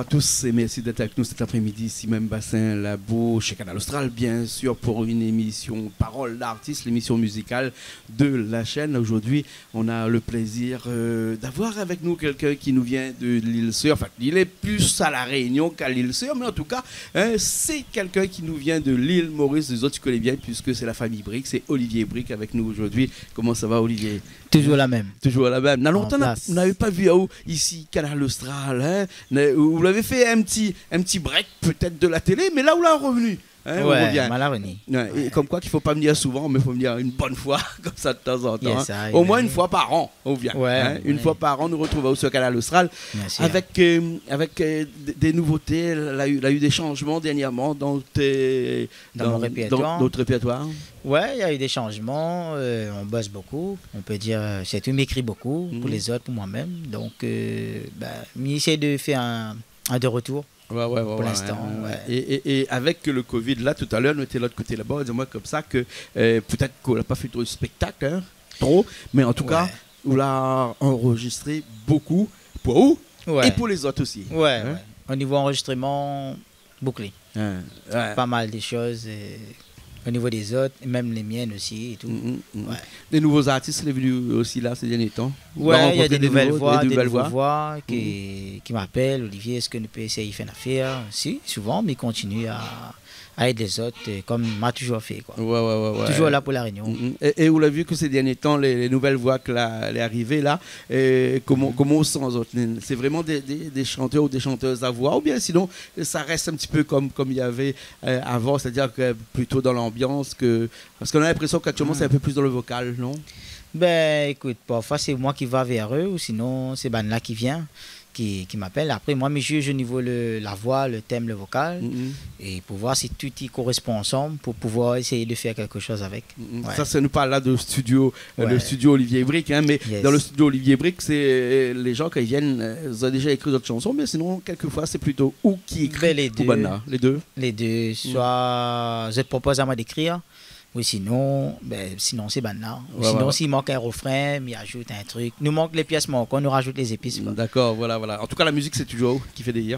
à tous et merci d'être avec nous cet après-midi ici même Bassin Labo chez Canal Austral, bien sûr, pour une émission Parole d'artiste, l'émission musicale de la chaîne. Aujourd'hui, on a le plaisir d'avoir avec nous quelqu'un qui nous vient de l'île Sœur. Enfin, il est plus à La Réunion qu'à l'île Sœur, mais en tout cas, c'est quelqu'un qui nous vient de l'île Maurice. Les autres, tu connais bien puisque c'est la famille Brick. C'est Olivier Brick avec nous aujourd'hui. Comment ça va, Olivier? Toujours la même. Toujours la même. Longtemps, vous n'avez pas vu ici, Canal Austral. Hein? Vous l'avez fait un petit break peut-être de la télé, mais là où là revenu. Hein, ouais, Malaroni. Ouais, et comme quoi qu'il ne faut pas venir souvent, mais il faut venir une bonne fois, comme ça de temps en temps. Yes, hein. Au moins une fois par an, on vient. Ouais, hein. Une fois par an, nous retrouvons sur Canal Austral avec des nouveautés. Il y a eu des changements dernièrement dans mon répertoire. Dans notre répertoire. Ouais, il y a eu des changements. On bosse beaucoup. On peut dire, c'est tout m'écrit beaucoup pour les autres, pour moi-même. Donc, j'essaie de faire un de retour. Ouais, pour l'instant. Ouais. Et avec le Covid, là, tout à l'heure, on était de l'autre côté là-bas, dis-moi comme ça que peut-être qu'on n'a pas fait trop de spectacle, hein, trop, mais en tout cas, on l'a enregistré beaucoup pour vous et pour les autres aussi. Ouais. Au niveau enregistrement, bouclé. Pas mal de choses. Au niveau des autres, même les miennes aussi et tout. Ouais. Des nouveaux artistes sont venus aussi là ces derniers temps. Ouais, il y a des nouvelles voix qui m'appellent. Olivier, est-ce que nous pouvons essayer de faire une affaire? Si, souvent, mais continue à aider les autres comme m'a toujours fait. Quoi. Ouais. Toujours là pour la Réunion. Et vous l'avez vu que ces derniers temps, les nouvelles voix qui sont arrivées là, comment on sent aux autres? C'est vraiment des chanteurs ou des chanteuses à voix, ou bien sinon ça reste un petit peu comme il y avait avant, c'est-à-dire que plutôt dans l'ambiance que... Parce qu'on a l'impression qu'actuellement c'est un peu plus dans le vocal, non? Ben écoute, parfois c'est moi qui va vers eux, ou sinon c'est là qui vient. Qui m'appelle. Après, moi, je juge au niveau la voix, le thème, le vocal, et pour voir si tout y correspond ensemble, pour pouvoir essayer de faire quelque chose avec. Ça nous parle là de studio, le studio Olivier Brick, hein, mais dans le studio Olivier Brick, c'est les gens quand ils viennent, ils ont déjà écrit d'autres chansons, mais sinon, quelquefois, c'est plutôt où qui écrit les deux. Les deux. Les deux. Soit je te propose à moi d'écrire, ou sinon, c'est banal. Sinon, s'il manque un refrain, il ajoute un truc. Nous manque les pièces manquantes, on nous rajoute les épices. D'accord, voilà. En tout cas, la musique, c'est toujours qui fait des hits.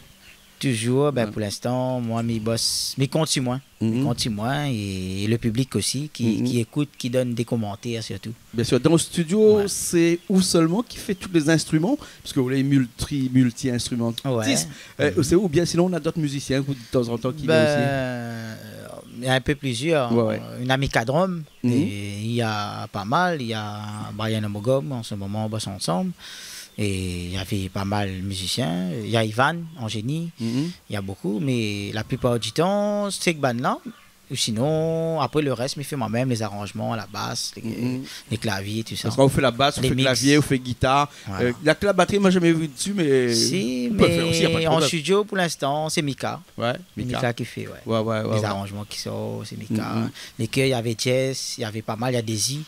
Toujours, pour l'instant, moi, mes boss, mais compte sur moi. Et le public aussi, qui écoute, qui donne des commentaires surtout. Bien sûr, dans le studio, c'est où seulement qui fait tous les instruments, parce que vous êtes multi-instrumentiste. C'est où bien sinon on a d'autres musiciens de temps en temps qui viennent aussi. Il y a un peu plusieurs. Une amie Cadrom, il y a pas mal. Il y a Brian Amogom, en ce moment on bosse ensemble. Et il y avait pas mal de musiciens. Il y a Ivan en génie. Il y a beaucoup, mais la plupart du temps, c'est que là. Ou sinon, après le reste, je fais moi-même les arrangements, la basse, les claviers, tout ça. Parce qu'on fait la basse, on fait clavier, on fait guitare. La batterie, moi, j'ai jamais vu dessus, mais. Si, mais en studio, pour l'instant, c'est Mika. Mika qui fait, les arrangements qui sortent, c'est Mika. Les chœurs, il y avait Jess, il y avait pas mal, il y a Daisy.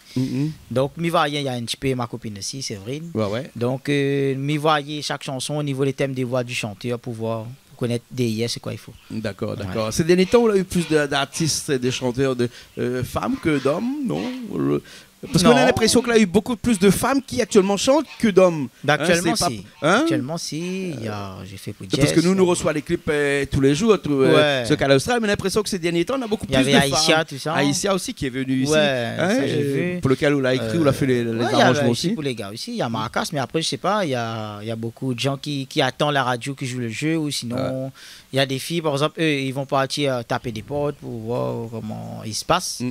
Donc, mi voyez, il y a un petit peu ma copine aussi, Séverine. Donc, mi voyez chaque chanson au niveau des thèmes des voix du chanteur pour voir. Connaître des c'est quoi il faut. D'accord. Ces derniers temps, on a eu plus d'artistes et de chanteurs de femmes que d'hommes, non? Parce qu'on a l'impression qu'il y a eu beaucoup plus de femmes qui actuellement chantent que d'hommes. Actuellement, si. J'ai fait pour Jess. Parce que nous reçoivons les clips tous les jours, ce Canal Austral, mais on a l'impression que ces derniers temps, on a beaucoup plus de femmes. Il y avait Aïssia, tout ça. Aïssia aussi qui est venue ici. Ça, j'ai vu. Pour lequel on l'a écrit, on a fait les arrangements aussi. Pour les gars aussi. Il y a Maracas, mais après, je sais pas, il y a beaucoup de gens qui attendent la radio, qui jouent le jeu, ou sinon, il y a des filles, par exemple, eux, ils vont partir taper des portes pour voir comment il se passe.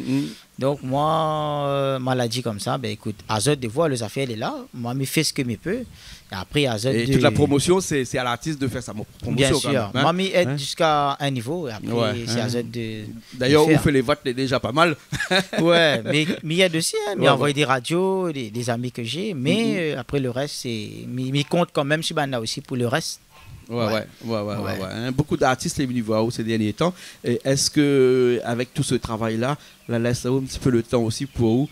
Donc, moi, maladie comme ça, écoute, Azot de voir les affaires, elle est là. Moi, je fais ce que je peux. Et après, Azot. Et toute la promotion, c'est à l'artiste de faire sa promotion. Bien sûr. Moi, je aide jusqu'à un niveau. Et après, c'est Azot de. D'ailleurs, on fait les votes déjà pas mal. Mais il aide aussi. Il envoie des radios, des amis que j'ai. Mais après, le reste, c'est. Il compte quand même sur Banda aussi pour le reste. Beaucoup d'artistes sont venus voir ces derniers temps. Est-ce que avec tout ce travail-là, la laisse un petit peu le temps aussi pour vous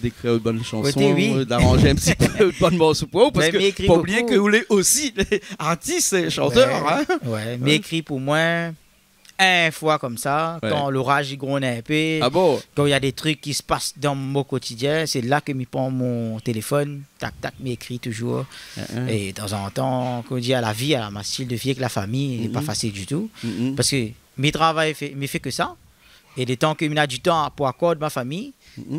d'écrire une bonne chanson, d'arranger un petit peu de bonnes morceaux pour vous? Parce que pas oublier que vous êtes aussi artistes et chanteurs. Mais écrit pour moi une fois comme ça, quand l'orage gronde un peu, quand il y a des trucs qui se passent dans mon quotidien, c'est là que je prends mon téléphone, tac, tac, m'écrit toujours. Et de temps en temps, quand je dis à la vie, à ma style de vie avec la famille, n'est pas facile du tout. Parce que mes travail ne fait que ça. Et des temps que je du temps pour accorder ma famille,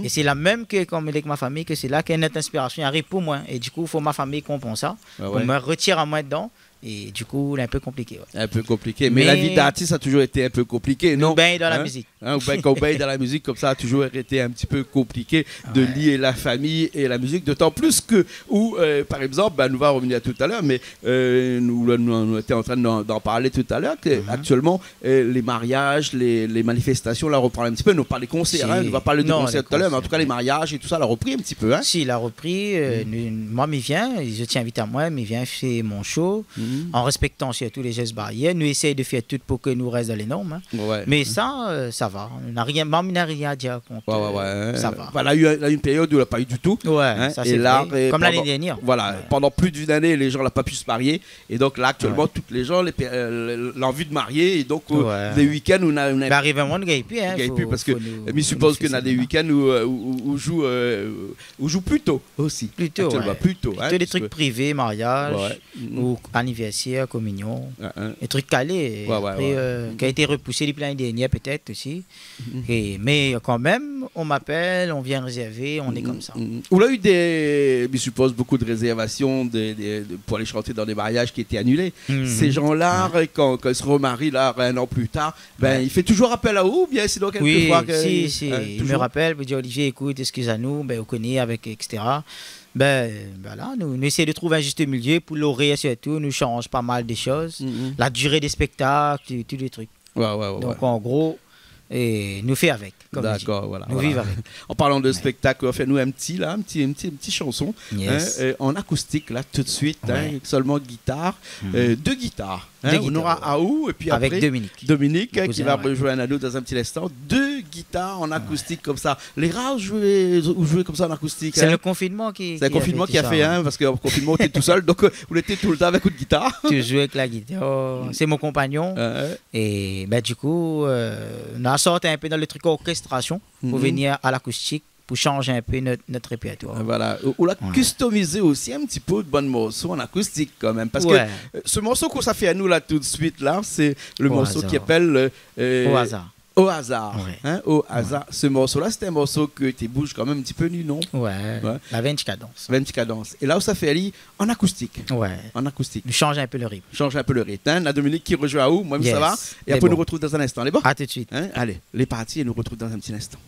et c'est la même que quand avec ma famille, que c'est là que notre inspiration arrive pour moi. Et du coup, il faut que ma famille comprenne ça. On me retire à moi dedans. Et du coup, c'est un peu compliqué. Un peu compliqué. Mais la vie d'artiste a toujours été un peu compliquée, non? Dans la musique. Quand on baigne dans la musique, comme ça, a toujours été un petit peu compliqué de lier la famille et la musique. D'autant plus que, par exemple, nous allons revenir tout à l'heure, mais nous étions en train d'en parler tout à l'heure, qu'actuellement, les mariages, les manifestations, là, reprend un petit peu. Nous parlons des concerts, on va parler de concerts tout à l'heure, mais en tout cas, les mariages et tout ça, l'a repris un petit peu. Si, il a repris. Moi, il vient, je tiens vite à moi, il vient faire mon show. En respectant surtout les gestes barrières. Nous essayons de faire tout pour que nous restions dans les normes. Mais ça, ça va. On n'a rien à dire contre. Ça va. Voilà, il y a une période où il n'a pas eu du tout. Ça c'est là, comme l'année dernière. Voilà, pendant plus d'une année, les gens n'ont pas pu se marier. Et donc là, actuellement, toutes les gens l'envie de marier. Et donc, des week-ends où on a... Il arrive un moment de gagner plus. Parce que je suppose qu'on a des week-ends où on joue plus tôt aussi. Plus tôt. Des trucs privés, mariage, ou anniversaire, communion, des trucs calés, qui a été repoussé depuis l'année dernière peut-être aussi. Mais quand même, on m'appelle, on vient réserver, on est comme ça. On a eu je suppose, beaucoup de réservations pour aller chanter dans des mariages qui étaient annulés. Ces gens-là, quand ils se remarient là, un an plus tard, il fait toujours appel à vous, bien sinon quelquefois... Il me rappelle, il dit Olivier, écoute, excuse-nous, on connaît avec, etc. Là, nous essayons de trouver un juste milieu pour l'oreille surtout, nous change pas mal de choses, la durée des spectacles, tous les trucs. Donc en gros, nous fait avec. D'accord, voilà. Nous vivons avec. En parlant de spectacle, on fait nous une petite chanson en acoustique là tout de suite, seulement guitare, deux guitares. On aura Aou et puis après avec Dominique qui va rejoindre nous dans un petit instant. Deux guitares en acoustique comme ça. Les rares jouer comme ça en acoustique. C'est le confinement qui. C'est le confinement qui a fait, parce que le confinement on était tout seul, donc on était tout le temps avec une guitare. Tu joues avec la guitare. C'est mon compagnon. Et du coup, on a sorti un peu dans le truc orchestration pour venir à l'acoustique. Pour changer un peu notre répertoire. Voilà. On l'a customisé aussi un petit peu de bons morceaux en acoustique quand même. Parce que ce morceau qu'on s'est fait à nous là tout de suite, là, c'est le morceau qui s'appelle Au hasard. Au hasard. Au hasard. Ce morceau-là, c'était un morceau que tu bouges quand même un petit peu nu, non? La 20 cadences. 20 cadences. Et là où ça fait aller en acoustique. En acoustique. Nous change un peu le rythme. Change un peu le rythme. La Dominique qui rejoint à où? Moi, ça va. Et après, nous retrouve dans un instant. Les bon? À tout de suite. Allez, les parties et nous retrouve dans un petit instant.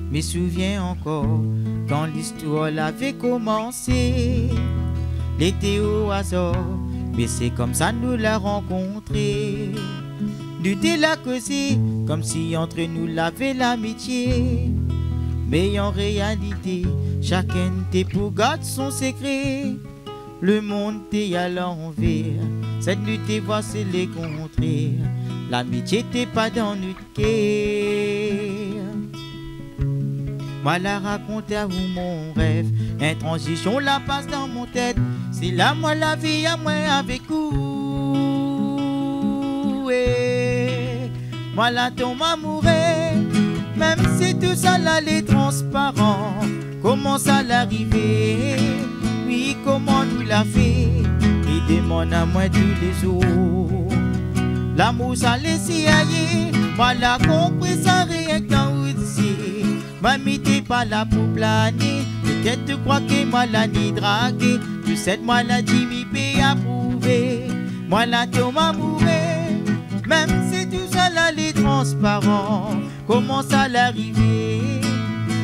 Me souviens encore quand l'histoire avait commencé. L'été au hasard, mais c'est comme ça nous l'a rencontré. Nous t'es la causé, comme si entre nous l'avait l'amitié. Mais en réalité, chacun t'es pour garder son secret. Le monde t'est à l'envers, cette nuit t'es voix c'est les contraires. L'amitié t'es pas dans notre cœur. Moi la raconte à vous mon rêve, intransition la passe dans mon tête. C'est là moi la vie à moi avec vous. Moi la tombe amoureux, même si tout ça là les transparent. Comment ça l'arriver? Oui, comment nous l'a fait? Et demande à moi tous les jours. L'amour ça laisse y aller. Moi la compris ça rien qu'en aussi. Mamie t'es pas là pour planer. Peut-être tu crois que moi la ni draguer. Tu sais moi la dit mi peut approuver. Moi la tombe amoureux, même si tout ça là les transparent. Comment ça l'arriver?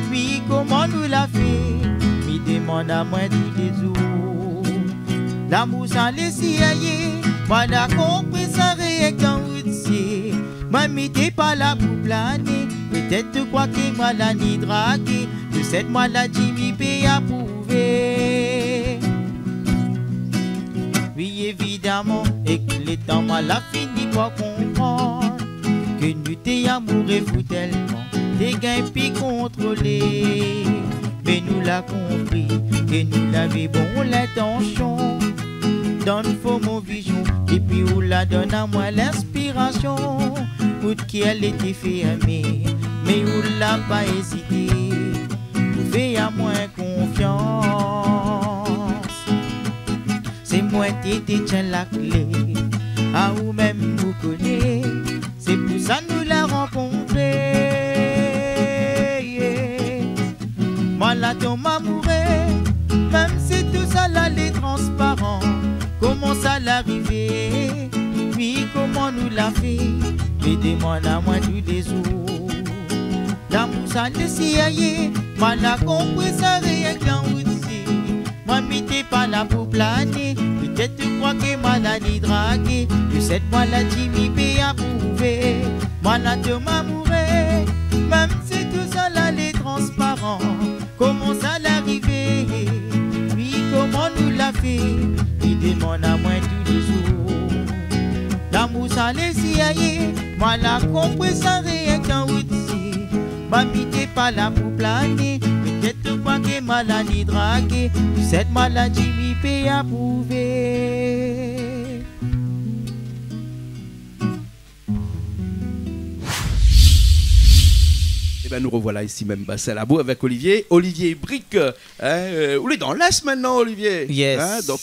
Oui, comment nous l'a fait? Mi demande à moi tous les jours. L'amour ça laisse y aller. Moi la compris ça rien qu'en aussi. Mamie t'es pas là pour planer. Peut-être tu crois que moi la ni draguer. Tu sais moi la dit mi peut approuver. Oui évidemment, et que les temps moi la fini par comprendre que nous t'es amoureux fou tellement. les gains puis contrôler. Mais nous l'a compris, et nous l'avons bon l'intention. Donne faux mon vision, et puis on la donne à moi l'inspiration. Pour qu'elle était fermée, mais on l'a pas hésité. Fais à moi confiance. C'est moi qui te tiens la clé, à ou même vous connaissez. C'est pour ça nous la rencontré. Moi là ton m'amourer, même si tout ça là les transparent. Comment ça l'arriver, puis comment nous l'a fait. Aidez-moi à moi tous les jours. L'amour ça le siaillé, moi la compris ça rien qu'en aussi. Moi m'étais pas là pour planer, peut-être tu crois que maladie draguée. Que cette maladie m'y peut approuver. Moi la te m'amourer, même si tout ça là les transparent. Comment ça l'arriver, puis comment nous l'a fait. Aidez-moi à moi tous les jours. L'amour ça le siaillé, moi la compris ça rien qu'en aussi. Mamie t'es pas là pour planer, peut-être pas que maladie draguée, cette maladie m'y peut approuver. Et ben nous revoilà ici même Bassin Labo avec Olivier Brick. Où est dans l'Est maintenant, Olivier? Yes. Donc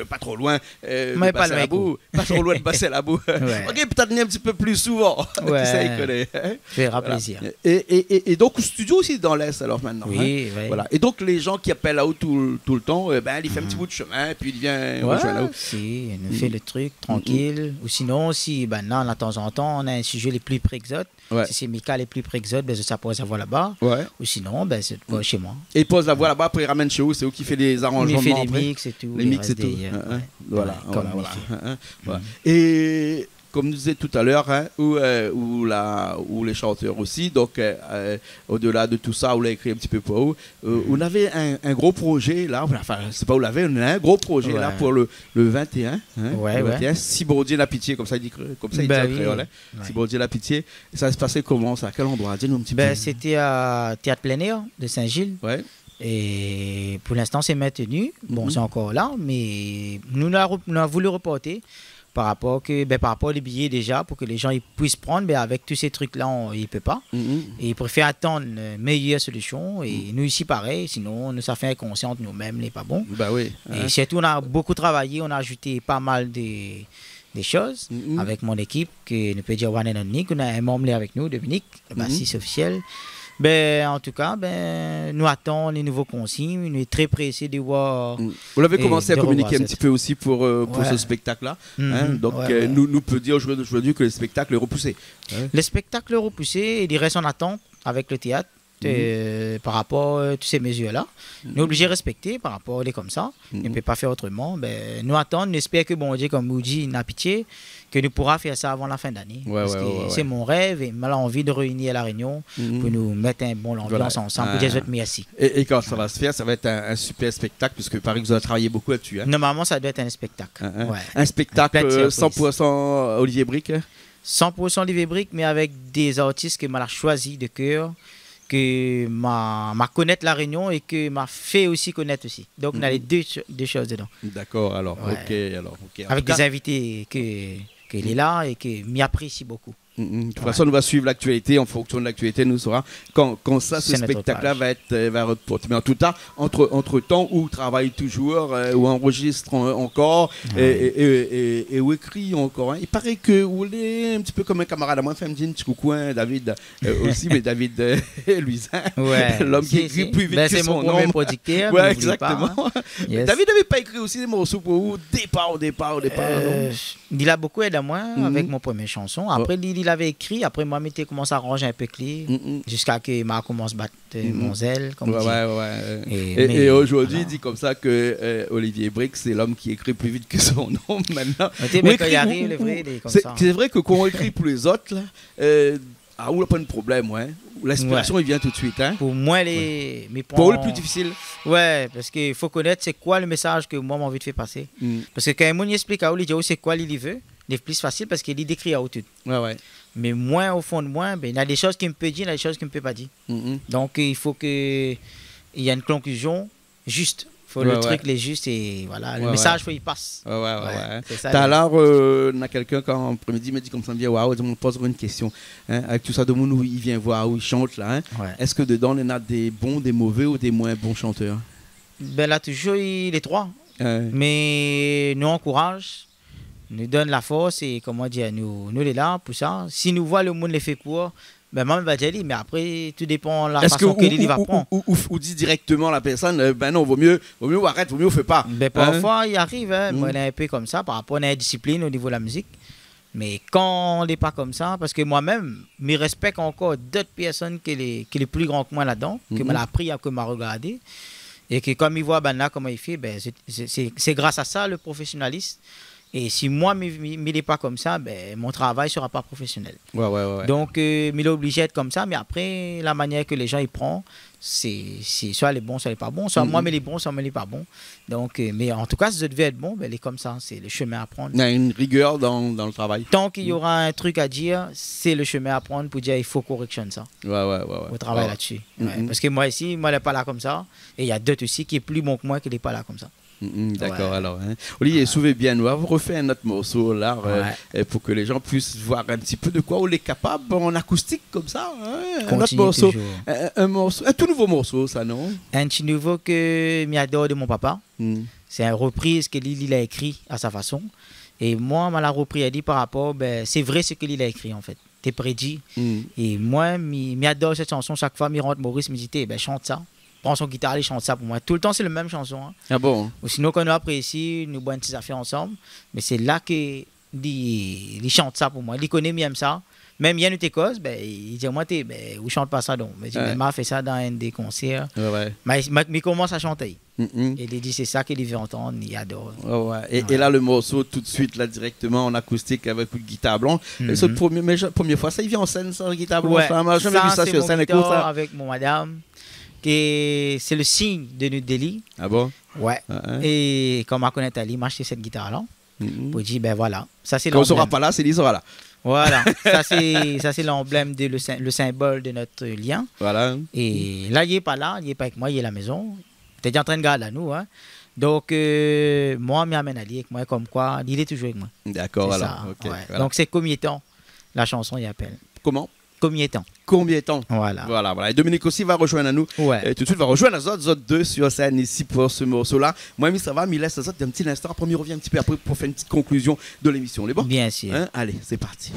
pas trop loin. Mais pas loin. Pas trop loin de Bassin Labo. Ouais. Ok, peut-être venir un petit peu plus souvent. Ouais. Ça y connaît. Fera plaisir. Et donc au studio aussi dans l'Est alors maintenant. Oui, oui. Voilà. Et donc les gens qui appellent là-haut tout le temps, ben il fait un petit bout de chemin, puis il vient rejoindre là-haut. Si, il nous fait le truc tranquille. Ou sinon, si non, de temps en temps, on a un sujet les plus pré-exotes. Ouais. Si c'est Mika les plus pré-exotes, ben ça pose la voix là-bas. Ouais. Ou sinon, ben c'est chez moi. Et il pose la voix là-bas, après il ramène chez vous, c'est vous qui fait les arrangements. Il fait les après. mix et tout. Les mix et tout. Voilà. Et comme nous disait tout à l'heure, où les chanteurs aussi, donc au-delà de tout ça, on l'a écrit un petit peu pour vous. On avait un gros projet là, enfin, c'est pas où l'avait, on a un gros projet là pour le 21. Le 21, si bon Dieu la pitié, comme ça il dit en créole. Si bon Dieu la pitié. Ça se passait comment ça? À quel endroit? Dis-nous un petit peu. C'était à Théâtre Plein Air de Saint-Gilles. Ouais. Et pour l'instant, c'est maintenu. Bon, c'est encore là, mais nous avons voulu reporter par rapport aux billets déjà, pour que les gens ils puissent prendre. Mais avec tous ces trucs-là, ils ne peuvent pas. Et ils préfèrent attendre une meilleure solution. Et nous ici, pareil. Sinon, nous, ça fait inconscient nous-mêmes, n'est pas bon. Bah oui. Et surtout, on a beaucoup travaillé. On a ajouté pas mal des choses avec mon équipe, que nous peut dire One and Only. On a un membre avec nous, Dominique, le bassiste officiel. En tout cas, nous attendons les nouveaux consignes. Nous sommes très pressés de voir. Vous l'avez commencé à communiquer un petit peu aussi pour ce spectacle-là. Donc, nous peut dire aujourd'hui que le spectacle est repoussé. Le spectacle est repoussé, il reste en attente avec le théâtre. Par rapport à toutes ces mesures-là, nous sommes obligés de respecter par rapport à les comme ça. On ne peut pas faire autrement. Nous attendons, on espère que bon Dieu, comme vous dites, n'a pitié, que nous pourrons faire ça avant la fin d'année. C'est mon rêve et j'ai envie de réunir la Réunion pour nous mettre un bon ambiance ensemble. Pour dire merci. Et quand ça va se faire, ça va être un super spectacle, puisque Paris, vous avez travaillé beaucoup là-dessus. Normalement, ça doit être un spectacle. Un spectacle 100% Olivier Brick. 100% Olivier Brick, mais avec des artistes que m'a choisi de cœur, que m'a connaître la Réunion et que m'a fait aussi connaître aussi. Donc on a les deux choses dedans. D'accord, alors. Ok. Avec des invités qu'il est là et que m'y apprécie beaucoup. De toute façon, nous va suivre l'actualité. En fonction de l'actualité, nous saurons quand ça, ce spectacle-là va reporter. Mais en tout cas, entre temps, où travaille toujours, où enregistre encore, et où écrit encore. Il paraît que vous est un petit peu comme un camarade à moi, fait un petit coucou, David aussi, mais David Luisin, l'homme qui écrit plus vite que son nom. C'est mon producteur. Ouais, exactement. David n'avait pas écrit aussi des morceaux pour vous, départ. Il a beaucoup aidé à moi avec mon première chanson. Après, il avait écrit. Après, moi, j'ai commencé à arranger un peu clé jusqu'à que m'a commencé à battre mon zèle. Comme Et aujourd'hui, il dit comme ça que Olivier Brick, c'est l'homme qui écrit plus vite que son nom maintenant. C'est vrai que quand on écrit pour les autres, là, on n'a pas de problème. L'inspiration, il vient tout de suite. Pour moi, pour le plus difficile. Ouais, parce qu'il faut connaître c'est quoi le message que moi, j'ai envie de faire passer. Parce que quand un monde explique à Olivier c'est quoi il veut, c'est plus facile parce qu'il décrit à tout. Ouais. Mais moi, au fond de moi, ben, il y a des choses qu'il me peut dire, il y a des choses qu'il ne me peut pas dire. Donc, il faut qu'il y ait une conclusion juste. Il faut le truc, les juste, et voilà, le message, il faut qu'il passe. Ouais. Tout à l'heure, on a quelqu'un quand après-midi me dit comme ça, me dit, waouh, on me pose une question. Hein, avec tout ça, de monde où il vient voir, où il chante là. Hein. Est-ce que dedans, on a des bons, des mauvais ou des moins bons chanteurs? Ben là, toujours, les trois. Mais nous encourage, nous donne la force et comment dire, nous les là pour ça. Si nous voit le monde les fait court, ben moi, je vais dire, mais après, tout dépend de la façon qu'il va prendre. Ou dit directement la personne, ben non, vaut mieux arrête, vaut mieux on fait pas. Ben parfois, il arrive, moi, on est un peu comme ça par rapport à la discipline au niveau de la musique. Mais quand on n'est pas comme ça, parce que moi-même, je respecte encore d'autres personnes qui sont plus grands que moi là-dedans, que m'a appris, que m'a regardé. Et que comme ils voient ben là, comment il fait, ben, c'est grâce à ça le professionnalisme. Et si moi, je ne l'ai pas comme ça, ben, mon travail ne sera pas professionnel. Ouais. Donc, il est obligé d'être comme ça. Mais après, la manière que les gens y prennent, c'est soit les bons, soit les pas bons. Soit moi, mais les bons, soit moi, les pas bons. Donc, mais en tout cas, si je devais être bon, ben, il est comme ça. C'est le chemin à prendre. Il y a une rigueur dans le travail. Tant qu'il y aura un truc à dire, c'est le chemin à prendre pour dire il faut correction ça. Ouais. Au travail là-dessus. Parce que moi, ici, moi, je n'ai pas là comme ça. Et il y a d'autres aussi qui sont plus bons que moi qui n'est pas là comme ça. D'accord, alors. Hein. Olivier, souvez bien, nous avons refait un autre morceau là pour que les gens puissent voir un petit peu de quoi on est capable en acoustique comme ça. Hein. Un autre morceau, un tout nouveau morceau, ça, non? Un petit nouveau que j'adore de mon papa. C'est une reprise que il a écrit à sa façon. Et moi, je l'ai repris, il dit par rapport, ben, c'est vrai ce qu'il a écrit en fait. T'es prédit. Et moi, j'adore cette chanson. Chaque fois, je rentre Maurice, me dit, ben, chante ça. Prends son guitare, il chante ça pour moi. Tout le temps, c'est la même chanson. Hein. Ah bon? Ou sinon, quand nous apprécions, nous boivons une petite affaire ensemble. Mais c'est là qu'il chante ça pour moi. Il connaît bien ça. Même il y a une cause, ben, il dit, moi, ben, vous chante pas ça donc. Mais il m'a fait ça dans un des concerts. Mais il commence à chanter. Et il dit, c'est ça qu'il veut entendre, il adore. Et là, le morceau, tout de suite, là, directement en acoustique avec une guitare blanche. C'est la première fois, ça, il vient en scène sans guitare blanche. Ça, c'est mon guitare avec mon madame. C'est le signe de New Delhi. Ah bon? Ouais. Et comme on connaît Ali, m'a acheté cette guitare-là. Pour dire, ben voilà. Ça, c'est quand on ne sera pas là, c'est lui sera là. Voilà. ça, c'est l'emblème, le symbole de notre lien. Voilà. Et là, il n'est pas là, il n'est pas avec moi, il est à la maison. Il est en train de garder à nous. Hein. Donc, moi, je m'amène Ali avec moi, comme quoi, il est toujours avec moi. D'accord, alors. Okay, voilà. Donc, c'est combien de temps la chanson, il appelle. Comment? Combien de temps? Combien de temps? Voilà. Et Dominique aussi va rejoindre nous. Et tout de suite, va rejoindre les autres deux sur scène ici pour ce morceau-là. Moi, ça va, mais laisse les autres un petit instant. Après, on revient un petit peu après pour faire une petite conclusion de l'émission. On est bon? Bien sûr. Hein? Allez, c'est parti.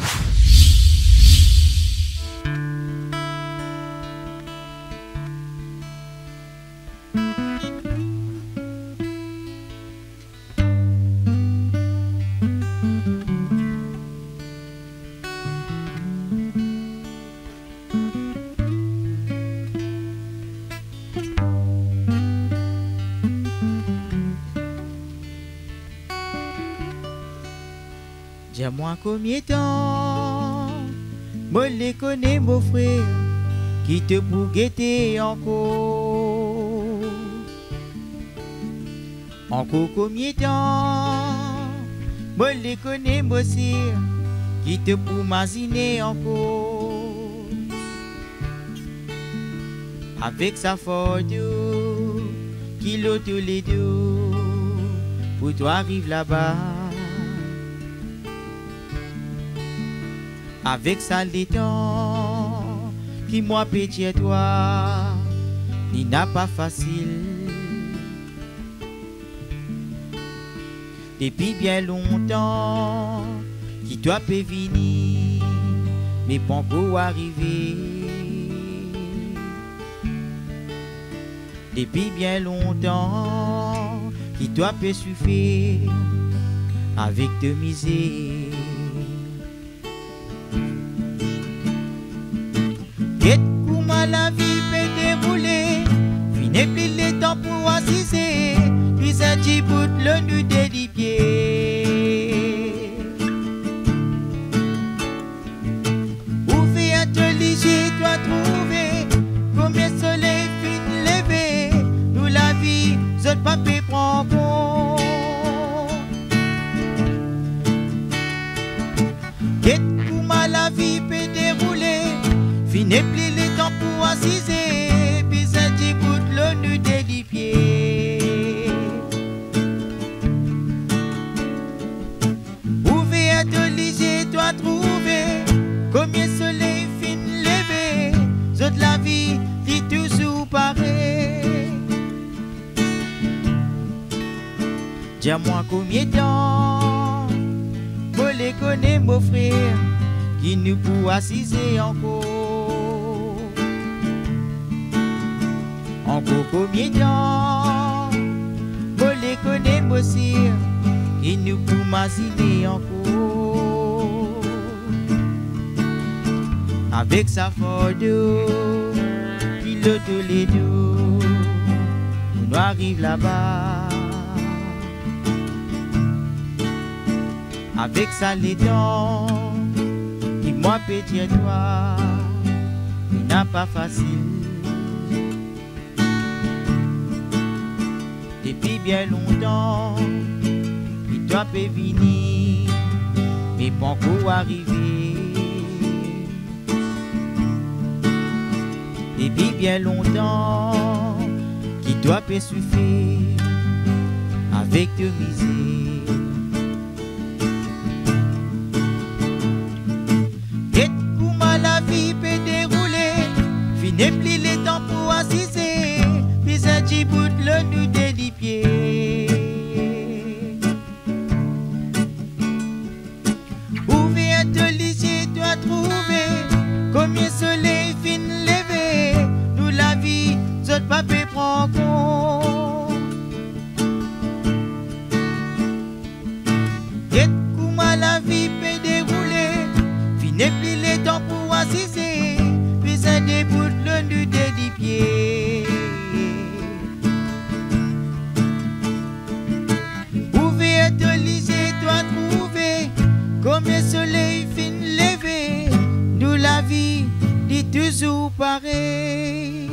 Dis-moi combien de temps, moi les connais mon frère, qui te pour guetter encore. Encore combien de temps, moi les connais mon sire, qui te pour m'aziner encore. Avec sa photo, qui l'autre les deux, pour toi arrive là-bas. Avec ça les temps qui moi pétier toi, il n'a pas facile. Depuis bien longtemps, qui toi peut venir, mais pas encore arriver. Depuis bien longtemps, qui toi peut suffire avec de misère. La vie peut dérouler, finit plus le temps pour assister, puis un petit bout le nu des pieds. Où fait intelligent, toi trouver, combien soleil fin levé, nous la vie, je pas peut prendre compte. n'est plus le temps pour assiser, puis un petit bout de l'eau nous délipier. Ouvre ton lycée, toi trouver, combien soleil fin levé, zot la vie, dit toujours pareil. Dis-moi combien de temps, pour les connaître, mon frère, qui nous pour assiser encore. Encore combien de temps, pour les connaître, mon sire, qui nous pour m'assiser encore. Avec sa photo, pilote les deux, on arrive là-bas. Avec sa lédon, dis-moi petit toi, il n'a pas facile. Depuis bien longtemps, il doit peut venir, mais pas encore arrivé. Depuis bien longtemps, qu'il doit peut souffrir avec de misère. La vie peut dérouler, finit plus le temps pour assister, puis un petit bout de l'eau nous délipier. Ouvre ton lycée, toi trouver, combien soleil fin levé, nous la vie, zot pas peut prendre compte. Et comment la vie peut dérouler, finit plus le temps pour assister, puis un des bouts de l'eau nous délipier. Ouvre ton lycée, toi trouver, combien soleil fin levé, nous la vie dit toujours pareil.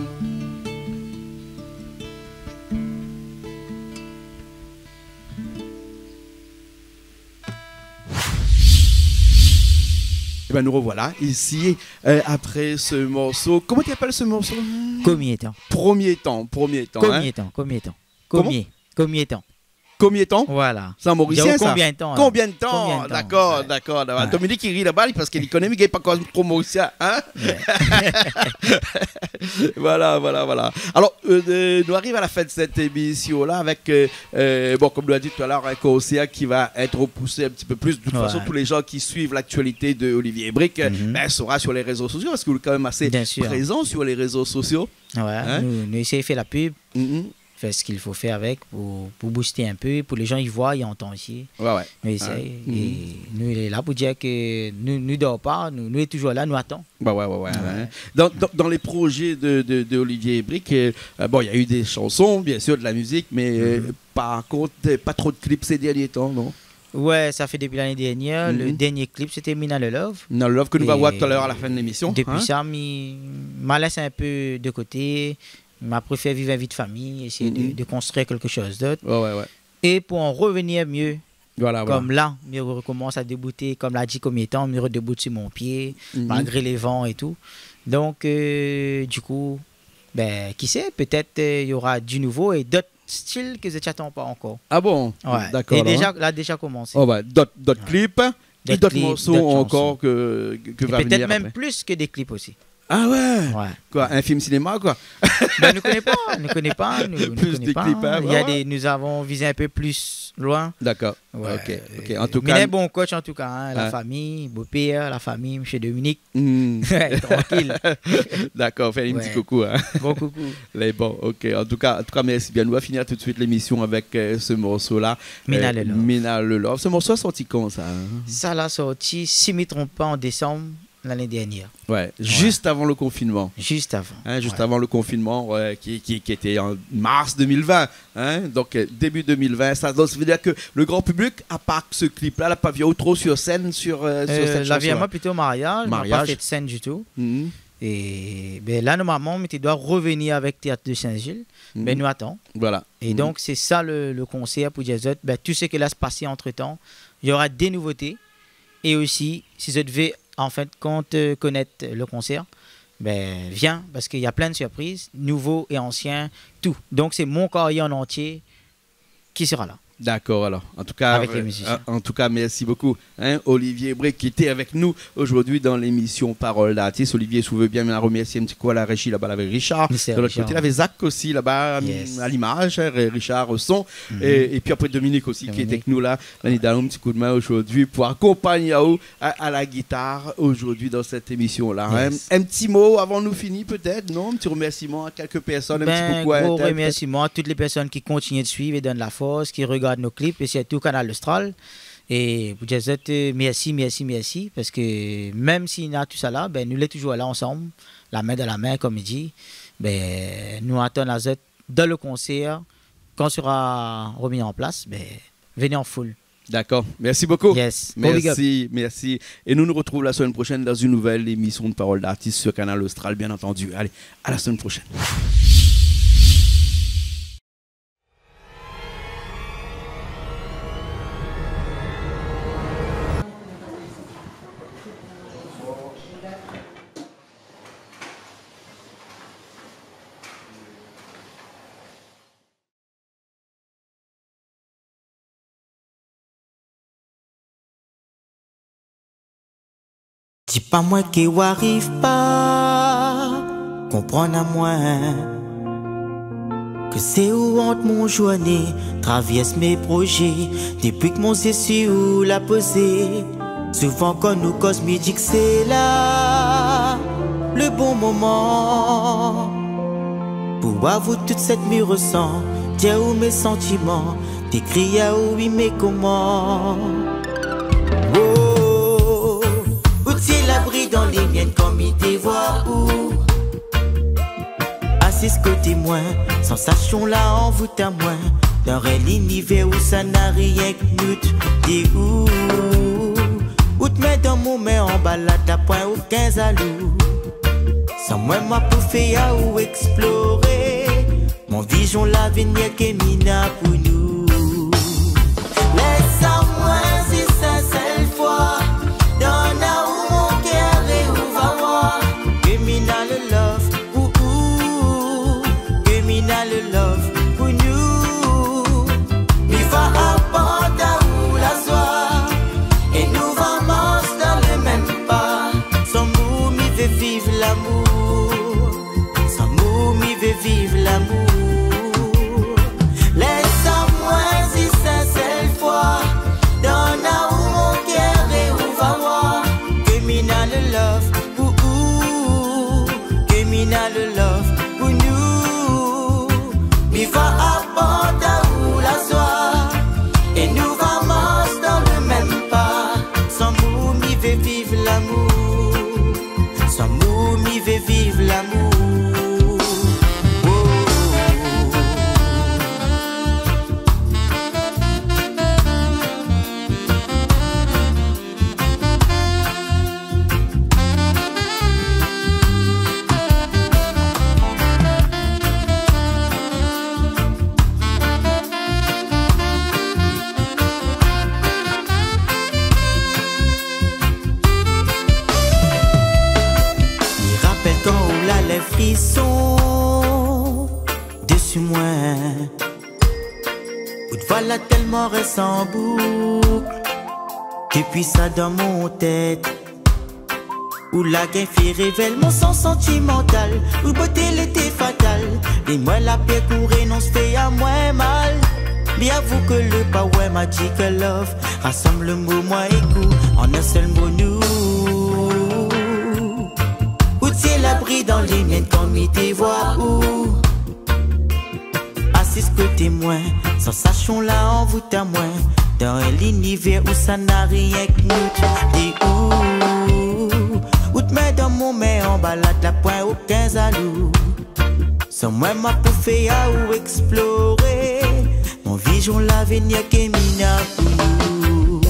Et ben nous revoilà ici après ce morceau. Comment tu appelles ce morceau? Combien de temps? Premier temps. Combien de temps? Combien de temps? Combien de temps? Voilà. C'est un Mauricien, ça? Combien de temps? Combien de temps? D'accord, ouais. d'accord. Ouais. Dominique, il rit là-bas parce qu'il connaît, mais il n'est pas encore trop Mauricien. Hein? Ouais. Voilà. Alors, nous arrivons à la fin de cette émission-là avec, bon, comme nous l'a dit tout à l'heure, un concert qui va être repoussé un petit peu plus. De toute façon, tous les gens qui suivent l'actualité de Olivier Brick sera sur les réseaux sociaux parce qu'il est quand même assez présent sur les réseaux sociaux. Ouais, hein? nous essayons de faire la pub. Faire ce qu'il faut faire avec pour booster un peu, pour les gens y voient, y entendent aussi. Ouais. Nous essayons. Et nous, il est là pour dire que nous ne dort pas, nous sommes toujours là, nous attendons. Ouais. Dans les projets de Olivier Brick, bon, il y a eu des chansons, bien sûr, de la musique, mais par contre, pas trop de clips ces derniers temps, non? Ouais, ça fait depuis l'année dernière. Le dernier clip, c'était Mina Le Love. Mina Le Love que nous allons voir tout à l'heure à la fin de l'émission. Depuis ça, m'a laissé un peu de côté. M'a préféré vivre une vie de famille, essayer de construire quelque chose d'autre. Ouais. Et pour en revenir mieux, comme là, je recommence à débouter, comme l'a dit combien de temps, je redéboute sur mon pied, malgré les vents et tout. Donc, du coup, ben, qui sait, peut-être il y aura du nouveau et d'autres styles que je n'attends pas encore. Ah bon? Ouais. D'accord. Et déjà commencé. Oh, bah, d'autres clips et d'autres morceaux encore que va venir. Peut-être même plus que des clips aussi. Ah ouais. Quoi, un film cinéma quoi? Ben, nous ne connaissons pas. Plus des clips. Hein, nous avons visé un peu plus loin. D'accord. Ouais. Ok. En tout cas. Mais bon coach en tout cas, hein, la famille, beau-père, la famille, M. Dominique. Tranquille. D'accord, fais un petit coucou. Hein. Bon coucou. Les bons, ok. En tout cas, merci bien. On va finir tout de suite l'émission avec ce morceau-là. Mina Le Love. Mina Le Love. Ce morceau a sorti quand ça? Ça l'a sorti, si je ne me trompe pas, en décembre l'année dernière. Ouais, juste avant le confinement. Juste avant. Hein, avant le confinement qui était en mars 2020. Hein, donc début 2020. Ça veut dire que le grand public, à part ce clip-là, n'a pas vu trop sur scène sur cette chanson. La vie à moi plutôt mariage. N'a pas fait de scène du tout. Et ben, là, normalement, tu dois revenir avec Théâtre de Saint-Gilles. Mais nous attendons. Voilà. Et donc, c'est ça le concert pour dire ben, tout ce qui va se passer entre-temps. Il y aura des nouveautés. Et aussi, si je devais en fait, quand connaître le concert, ben, viens, parce qu'il y a plein de surprises, nouveaux et anciens, tout. Donc, c'est mon carrière en entier qui sera là. D'accord, alors. En tout cas, merci beaucoup. Hein, Olivier Bré, qui était avec nous aujourd'hui dans l'émission Parole d'artiste. Olivier, si vous voulez bien me remercier un petit coup à la régie là-bas avec Richard. De l'autre côté, il y avait Zach aussi là-bas à l'image, Richard au son. Et puis après Dominique aussi qui était avec nous là. On a un petit coup de main aujourd'hui pour accompagner à la guitare aujourd'hui dans cette émission-là. Yes. Un petit mot avant nous finir peut-être, non? Un petit remerciement à quelques personnes. Un gros remerciement à toutes les personnes qui continuent de suivre et donnent la force, qui regardent nos clips et surtout Canal Austral. Et vous dites merci, parce que même s'il y a tout ça là, ben, nous sommes toujours là ensemble, la main dans la main, comme il dit. Ben, nous attendons dans le concert, quand sera remis en place, ben, venez en foule. D'accord, merci beaucoup. Yes. Merci. Et nous retrouvons la semaine prochaine dans une nouvelle émission de Parole d'artiste sur Canal Austral, bien entendu. Allez, à la semaine prochaine. Dis pas moi qui arrive pas, comprendre à moi que c'est où entre mon journée, traverse mes projets, depuis que mon sur l'a posé. Souvent quand nous cause midi que c'est là, le bon moment, pour avouer toute cette me ressent, dire où mes sentiments, t'écris à oui mais comment. L'abri dans les miennes comme il te voit où assis côté moi, sensation là en vous à moi, dans un univers où ça n'a rien que nous. T'es où te mets dans mon main en balade à point aucun zalou. Sans moi ma pour faire ou explorer mon vision l'avenir qui mina pour nous. Laisse-moi si ça seule fois dans la love pour nous. Il va apporter où la soie et nous vamos dans le même pas. Sans mou, mi veut vivre l'amour. Sans mou, mi veut vivre l'amour. Laisse-moi si ça seule fois dans la où mon cœur et où va voir que mina le love pour que mina le love pour nous. Il va apporter où la soie et nous vamos dans le même pas. Sans mou, mi veut vivre l'amour. Sans mou, mi veut vivre l'amour. Les frissons dessus moi, où voilà tellement reste en boucle. Depuis ça dans mon tête, où la gain fait révèle mon sens sentimental, où beauté l'été fatal, et moi la paix courait non se fait à moi mal. Mais avoue que le power magical love rassemble le mot moi et coup en un seul mot nous. C'est l'abri dans les miennes comme il te voit où assis côté moi, sensation là en vous à moi, dans l'univers où ça n'a rien que nous. T'es où te mets dans mon main en balade la point aucun zalou. Sans moi ma pour faire ou explorer mon vision l'avenir qui mina pour nous.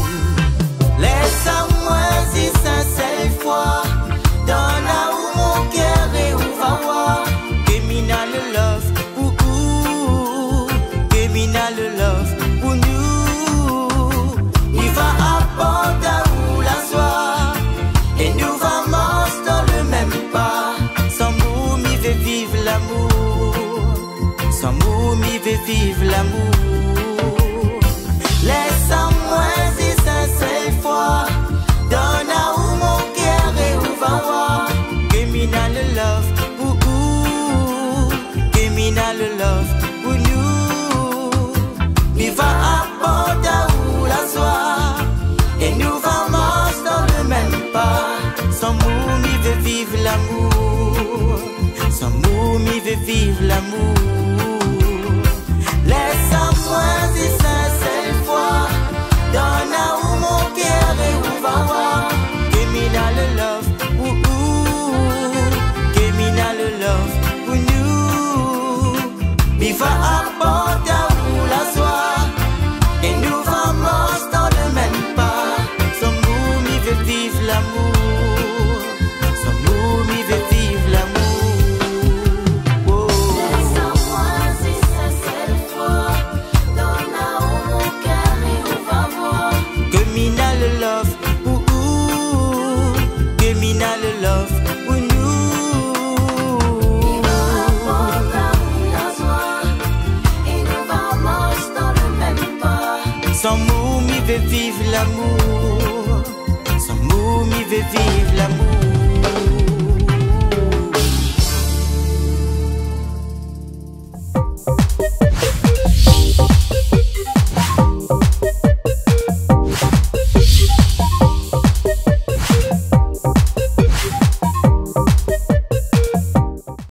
Laisse-moi si ça seule fois dans la où mon cœur et où va voir que mina le love que mina le love pour nous. Il va apporter où la soie et nous vamos dans le même pas. vivre l'amour. Laisse-moi si sincère foi, donne à où mon cœur et où va voir. Criminal love, criminal love, pour nous. Il va apporter à où la soie, et nous vamos dans le même pas. Sans mots, il veut vivre l'amour. Sans mots, il veut vivre l'amour. Laisse-moi si sincère foi, donne à où mon cœur et où va voir. Criminal love, criminal love, pour nous. Il va apporter à où la soie, et nous vamos dans le même pas. Sans mots, il veut vivre l'amour. Sans mots, il veut vivre l'amour. Criminal love, criminal love, pour nous. Il va apporter la joie, et nous vamos dans le même pas. Sans mots, il veut vivre l'amour. Sans mots, il veut vivre l'amour.